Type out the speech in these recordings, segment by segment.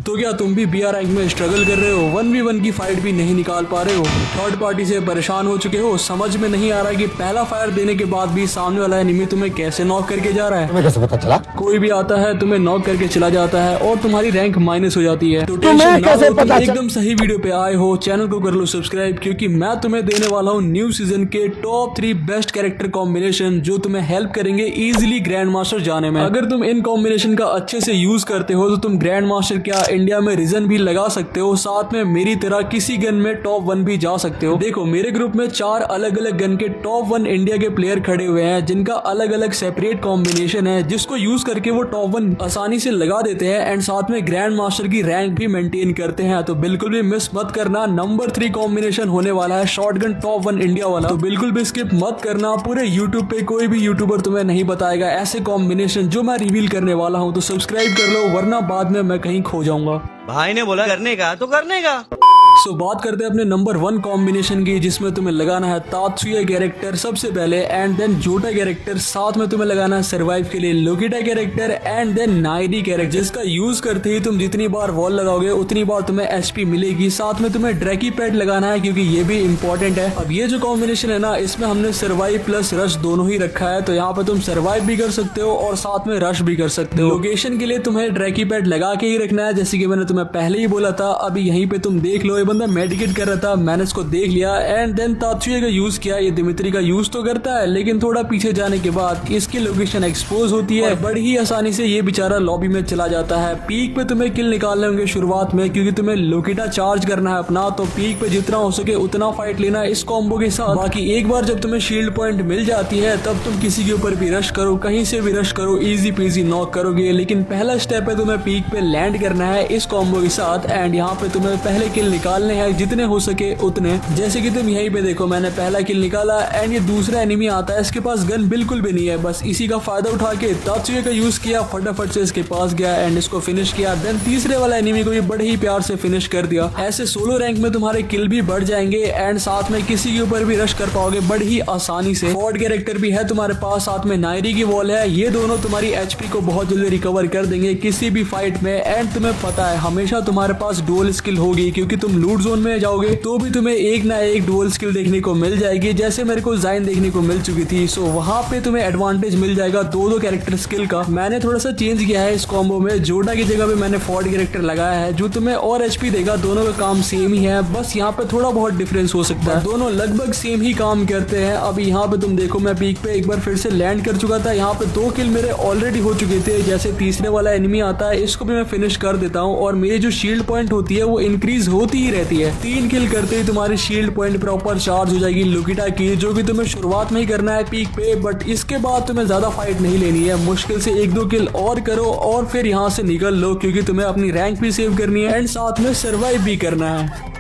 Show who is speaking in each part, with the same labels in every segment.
Speaker 1: तो क्या तुम भी BR रैंक में स्ट्रगल कर रहे हो, 1v1 की फाइट भी नहीं निकाल पा रहे हो, थर्ड पार्टी से परेशान हो चुके हो, समझ में नहीं आ रहा कि पहला फायर देने के बाद भी सामने वाला एनिमी तुम्हें कैसे नॉक करके जा रहा है।
Speaker 2: तुम्हें कैसे पता चला?
Speaker 1: कोई भी आता है तुम्हें नॉक करके चला जाता है और तुम्हारी रैंक माइनस हो जाती है। तो
Speaker 2: तुम्हें कैसे पता चला?
Speaker 1: एकदम सही वीडियो पे आए हो, चैनल को कर लो सब्सक्राइब, क्योंकि मैं तुम्हें देने वाला हूँ न्यू सीजन के टॉप 3 बेस्ट कैरेक्टर कॉम्बिनेशन जो तुम्हें हेल्प करेंगे इजीली ग्रैंड मास्टर जाने में। अगर तुम इन कॉम्बिनेशन का अच्छे से यूज करते हो तो तुम ग्रैंड मास्टर क्या इंडिया में रीजन भी लगा सकते हो, साथ में मेरी तरह किसी गन में टॉप 1 भी जा सकते हो। देखो मेरे ग्रुप में 4 अलग अलग गन के टॉप 1 इंडिया के प्लेयर खड़े हुए हैं जिनका अलग अलग सेपरेट कॉम्बिनेशन है, जिसको यूज करके वो टॉप 1 आसानी से लगा देते हैं एंड साथ में ग्रैंड मास्टर की रैंक भी मेंटेन करते हैं। तो बिल्कुल भी मिस मत करना, नंबर 3 कॉम्बिनेशन होने वाला है शॉटगन टॉप 1 इंडिया वाला। तो बिल्कुल भी स्किप मत करना, पूरे यूट्यूब पे कोई भी यूट्यूबर तुम्हें नहीं बताएगा ऐसे कॉम्बिनेशन जो मैं रिवील करने वाला हूँ। तो सब्सक्राइब कर लो वरना बाद में मैं कहीं खो जाऊंगा।
Speaker 3: भाई ने बोला करने का तो करने का।
Speaker 1: सो बात करते हैं अपने नंबर 1 कॉम्बिनेशन की, जिसमें तुम्हें लगाना है तात्सुया कैरेक्टर सबसे पहले एंड देन जोटा कैरेक्टर, साथ में तुम्हें लगाना है सर्वाइव के लिए लोकिटा कैरेक्टर एंड देन नाइडी कैरेक्टर, जिसका यूज करते ही तुम जितनी बार वॉल लगाओगे उतनी बार तुम्हें एचपी मिलेगी। साथ में तुम्हें ड्रैकी पैड लगाना है क्योंकि ये भी इंपॉर्टेंट है। अब ये जो कॉम्बिनेशन है ना, इसमें हमने सर्वाइव प्लस रश दोनों ही रखा है, तो यहाँ पे तुम सर्वाइव भी कर सकते हो और साथ में रश भी कर सकते हो। लोकेशन के लिए तुम्हें ड्रैकी पैड लगा के ही रखना है, जैसे कि मैंने तुम्हें पहले ही बोला था। अभी यहीं पे तुम देख लो, ये बंदा मेडिकेट कर रहा था, मैंने इसको देख लिया एंड देन तात्सुया का यूज किया। ये दिमित्री का यूज तो करता है लेकिन थोड़ा पीछे जाने के बाद इसकी लोकेशन एक्सपोज होती है, बड़ी ही आसानी से ये बेचारा लॉबी में चला जाता है। पीक पे तुम्हें किल निकालने होंगे शुरुआत में, क्योंकि तुम्हें लोकिटा चार्ज करना है अपना, तो पीक पे जितना हो सके उतना फाइट लेना इस कॉम्बो के साथ। बाकी एक बार जब तुम्हें शील्ड पॉइंट मिल जाती है तब तुम किसी के ऊपर भी रश करो, कहीं से भी रश करो, इजी पीजी नॉक करोगे। लेकिन पहला स्टेप है तुम्हें पीक पे लैंड करना है इस कॉम्बो के साथ एंड यहाँ पे तुम्हें पहले किल निकालने हैं जितने हो सके उतने। जैसे कि तुम यहीं पे देखो, मैंने पहला किल निकाला एंड ये दूसरा एनिमी आता है, इसके पास गन बिल्कुल भी नहीं है, बस इसी का फायदा उठा के तात्सुया का यूज किया, फटाफट से इसके पास गया एंड इसको फिनिश किया। देन तीसरे वाला एनिमी को भी बड़े ही प्यार से फिनिश कर दिया। ऐसे सोलो रैंक में तुम्हारे किल भी बढ़ जाएंगे एंड साथ में किसी के ऊपर भी रश कर पाओगे बड़ी ही आसानी से। फॉर्ड कैरेक्टर भी है तुम्हारे पास, साथ में नायरी की वॉल है, ये दोनों तुम्हारी एचपी को बहुत जल्दी रिकवर कर देंगे किसी भी फाइट में। एंड तुम्हें पता है हमेशा तुम्हारे पास डुअल स्किल होगी, क्योंकि तुम लूट जोन में जाओगे तो भी तुम्हें एक ना एक डुअल स्किल देखने को मिल जाएगी, जैसे मेरे को जाइन देखने को मिल चुकी थी। सो वहां पे तुम्हें एडवांटेज मिल जाएगा दो कैरेक्टर स्किल का। मैंने थोड़ा सा चेंज किया है इस कॉम्बो में, जोटा की जगह पे मैंने फॉर्ड कैरेक्टर लगाया है जो तुम्हें और एचपी देगा। दोनों का काम सेम ही है, बस यहाँ पे थोड़ा बहुत डिफरेंस हो सकता है, दोनों लगभग सेम ही काम करते हैं। अभी यहाँ पे तुम देखो, मैं पीक पे एक बार फिर से लैंड कर चुका था, यहाँ पे 2 किल मेरे ऑलरेडी हो चुके थे। जैसे तीसरे वाला एनिमी आता है इसको भी मैं फिनिश कर देता हूँ और मेरी जो शील्ड पॉइंट होती है वो इंक्रीज होती ही रहती है। 3 किल करते ही तुम्हारी शील्ड पॉइंट प्रॉपर चार्ज हो जाएगी लोकिटा की, जो कि तुम्हें शुरुआत में ही करना है पीक पे, बट इसके बाद तुम्हें ज्यादा फाइट नहीं लेनी है, मुश्किल से 1-2 किल और करो और फिर यहाँ से निकल लो, क्योंकि तुम्हें अपनी रैंक भी सेव करनी है एंड साथ में सर्वाइव भी करना है।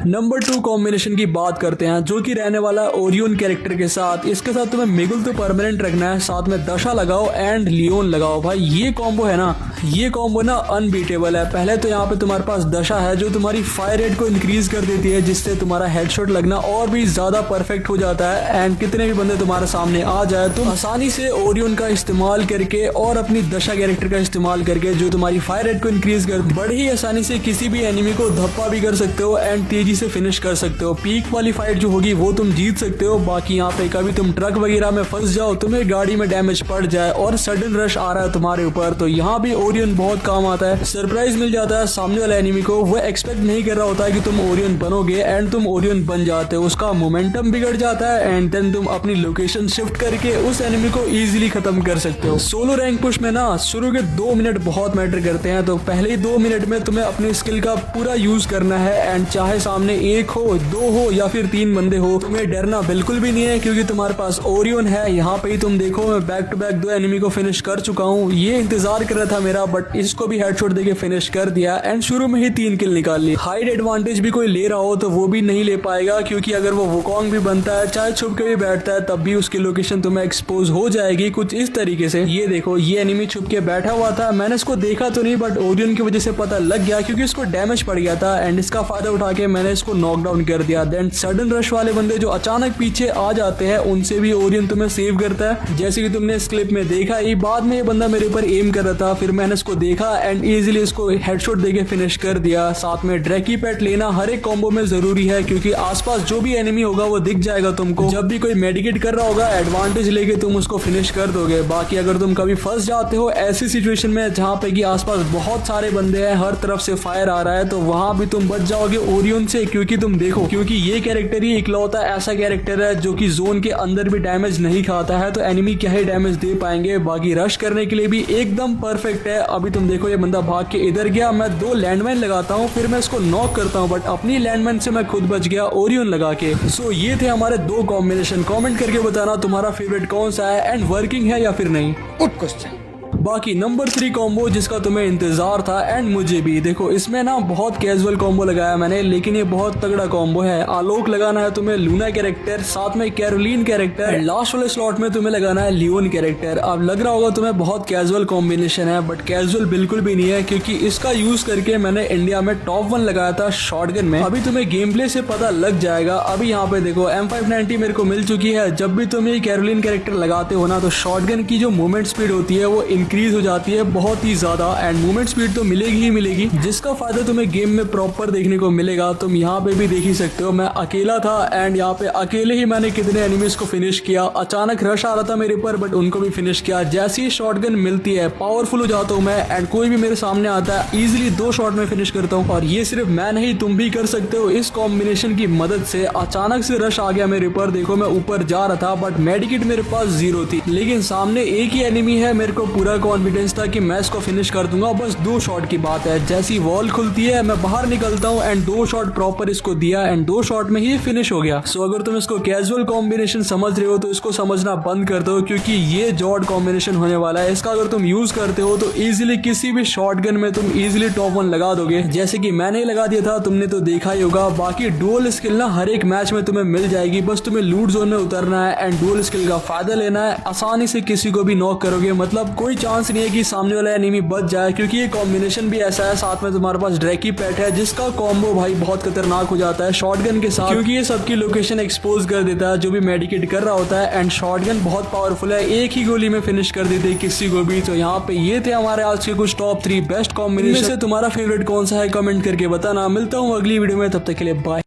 Speaker 1: नंबर 2 कॉम्बिनेशन की बात करते हैं, जो कि रहने वाला ओरियन कैरेक्टर के साथ। इसके साथ तुम्हें मिगुल तो परमानेंट रखना है, साथ में दशा लगाओ एंड लियोन लगाओ। भाई ये कॉम्बो है ना, ये कॉम्बो ना अनबीटेबल है। पहले तो यहाँ पे तुम्हारे पास दशा है जो तुम्हारी फायर रेट को इंक्रीज कर देती है, जिससे तुम्हारा हेडशॉट लगना और भी ज्यादा परफेक्ट हो जाता है एंड कितने भी बंदे तुम्हारे सामने आ जाए तुम आसानी से ओरियन का इस्तेमाल करके और अपनी दशा कैरेक्टर का इस्तेमाल करके, जो तुम्हारी फायर रेट को इंक्रीज कर बड़ी ही आसानी से किसी भी एनिमी को धप्पा भी कर सकते हो एंड तेजी से फिनिश कर सकते हो। पीक वाली फाइट जो होगी वो तुम जीत सकते हो। बाकी यहाँ पे कभी तुम ट्रक वगैरह में फंस जाओ, तुम्हें गाड़ी में डैमेज पड़ जाए और सडन रश आ रहा है तुम्हारे ऊपर, तो यहाँ भी ओरियन बहुत काम आता है। सरप्राइज मिल जाता है सामने वाले एनिमी को, वो एक्सपेक्ट नहीं कर रहा होता है कि तुम ओरियन बनोगे एंड तुम ओरियन बन जाते हो, उसका मोमेंटम बिगड़ जाता है एंड देन तुम अपनी लोकेशन शिफ्ट करके उस एनिमी को इजीली खत्म कर सकते हो। सोलो रैंक पुश में ना शुरू के 2 मिनट बहुत मैटर करते हैं, तो पहले ही 2 मिनट में तुम्हें अपनी स्किल का पूरा यूज करना है एंड चाहे सामने 1 हो, 2 हो या फिर 3 बंदे हो, तुम्हें डरना बिल्कुल भी नहीं है, क्योंकि तुम्हारे पास ओरियन है। यहाँ पे ही तुम देखो, मैं बैक टू बैक 2 एनिमी को फिनिश कर चुका हूँ। ये इंतजार कर रहा था मेरा, बट इसको भी हेडशॉट देके फिनिश कर दिया एंड शुरू में ही 3 किल निकाल ली। हाइड एडवांटेज भी कोई ले रहा हो तो वो भी नहीं ले पाएगा, क्योंकि अगर वो वुकोंग भी बनता है, चाहे छुप के भी बैठता है, तब भी उसकी लोकेशन तुम्हें एक्सपोज हो जाएगी कुछ इस तरीके से। ये देखो, ये एनिमी छुप के बैठा हुआ था, मैंने इसको देखा तो नहीं, बट ओरियन की वजह से पता लग गया क्योंकि इसको डैमेज पड़ गया था एंड इसका फायदा उठा के मैंने इसको नॉकडाउन कर दिया। देन सडन रश वाले बंदे जो अचानक पीछे आ जाते हैं उनसे भी ओरियन तुम्हें सेव करता है, जैसे कि तुमने इस क्लिप में देखा ही। बाद में ये बंदा मेरे ऊपर एम कर रहा था, फिर मैंने इसको देखा एंड इजीली इसको हेडशॉट देके फिनिश कर दिया। साथ में ड्रैकी पेट लेना हर एक कॉम्बो में जरूरी है, क्योंकि आसपास जो भी एनिमी होगा वो दिख जाएगा तुमको। जब भी कोई मेडिकेट कर रहा होगा एडवांटेज लेके तुम उसको फिनिश कर दोगे। बाकी अगर तुम कभी फंस जाते हो ऐसी सिचुएशन में जहाँ पे कि आसपास बहुत सारे बंदे हैं, हर तरफ से फायर आ रहा है, तो वहां भी तुम बच जाओगे ओरियन से। क्योंकि तुम देखो, क्योंकि ये कैरेक्टर ही इकलौता ऐसा कैरेक्टर है जो कि जोन के अंदर भी डैमेज नहीं खाता है, तो एनिमी क्या ही डैमेज दे पाएंगे। बाकी रश करने के लिए भी एकदम परफेक्ट है। अभी तुम देखो ये बंदा भाग के इधर गया, मैं 2 लैंडमाइन लगाता हूँ, फिर मैं इसको नॉक करता हूँ, बट अपनी लैंडमाइन से मैं खुद बच गया ओरियन लगा के। सो ये थे हमारे 2 कॉम्बिनेशन। कमेंट करके बताना तुम्हारा फेवरेट कौन सा है एंड वर्किंग है या फिर नहीं।
Speaker 2: Good question.
Speaker 1: बाकी नंबर 3 कॉम्बो जिसका तुम्हें इंतजार था एंड मुझे भी। देखो इसमें ना बहुत कैजुअल कॉम्बो लगाया मैंने, लेकिन ये बहुत तगड़ा कॉम्बो है। आलोक लगाना है तुम्हें लूना कैरेक्टर, साथ में कैरोलिन कैरेक्टर, लास्ट वाले स्लॉट में तुम्हें लगाना है लियोन कैरेक्टर। अब लग रहा होगा तुम्हें बहुत कैजुअल कॉम्बिनेशन है, बट कैजुअल बिल्कुल भी नहीं है, क्योंकि इसका यूज करके मैंने इंडिया में टॉप 1 लगाया था शॉटगन में। अभी तुम्हें गेम प्ले से पता लग जाएगा। अभी यहाँ पे देखो M590 मेरे को मिल चुकी है। जब भी तुम ये कैरोलिन कैरेक्टर लगाते हो ना, तो शॉटगन की जो मूवमेंट स्पीड होती है वो इंक्रीज हो जाती है बहुत ही ज्यादा, एंड मूवमेंट स्पीड तो मिलेगी ही मिलेगी, जिसका फायदा तुम्हें गेम में प्रॉपर देखने को मिलेगा। तुम यहाँ पे भी देख ही सकते हो, मैं अकेला था एंड यहाँ पे अकेले ही मैंने कितने एनिमीज को फिनिश किया। अचानक रश आ रहा था मेरे ऊपर, बट उनको भी फिनिश किया। जैसी शॉटगन मिलती है पावरफुल हो जाता हूँ मैं, एंड कोई भी मेरे सामने आता है इजिली 2 शॉट में फिनिश करता हूँ। और ये सिर्फ मैं नहीं, तुम भी कर सकते हो इस कॉम्बिनेशन की मदद से। अचानक से रश आ गया मेरे ऊपर, देखो मैं ऊपर जा रहा था, बट मेडिकेट मेरे पास 0 थी, लेकिन सामने एक ही एनिमी है। मेरे को पूरा कॉन्फिडेंस था कि मैं इसको फिनिश कर दूंगा, बस 2 शॉट की बात है। जैसी वॉल खुलती है मैं बाहर निकलता हूँ एंड 2 शॉट प्रॉपर इसको दिया एंड 2 शॉट में ही फिनिश हो गया। सो अगर तुम इसको कैजुअल कॉम्बिनेशन समझ रहे हो तो इसको समझना बंद कर दो, क्योंकि ये जॉड कॉम्बिनेशन होने वाला है। इसका अगर तुम यूज करते हो तो इजीली किसी भी शॉटगन में तुम इजीली टॉप 1 लगा दोगे, जैसे कि मैंने लगा दिया था, तुमने तो देखा ही होगा। बाकी डुअल स्किल ना हर एक मैच में तुम्हें मिल जाएगी, बस तुम्हें लूट जोन में उतरना है एंड डुअल स्किल का फायदा लेना है। आसानी से किसी को भी नॉक करोगे, मतलब कोई चांस नहीं है कि सामने वाला एनिमी बच जाए, क्योंकि ये कॉम्बिनेशन भी ऐसा है। साथ में तुम्हारे पास ड्रैकी पेट है, जिसका कॉम्बो भाई बहुत खतरनाक हो जाता है शॉटगन के साथ, क्योंकि ये सबकी लोकेशन एक्सपोज कर देता है जो भी मेडिकेट कर रहा होता है। एंड शॉटगन बहुत पावरफुल है, एक ही गोली में फिनिश कर देते किसी को भी। तो यहाँ पे ये थे हमारे आज के कुछ टॉप 3 बेस्ट कॉम्बिनेशन। से तुम्हारा फेवरेट कौन सा है कमेंट करके बताना। मिलता हूँ अगली वीडियो में, तब तक के लिए बाय।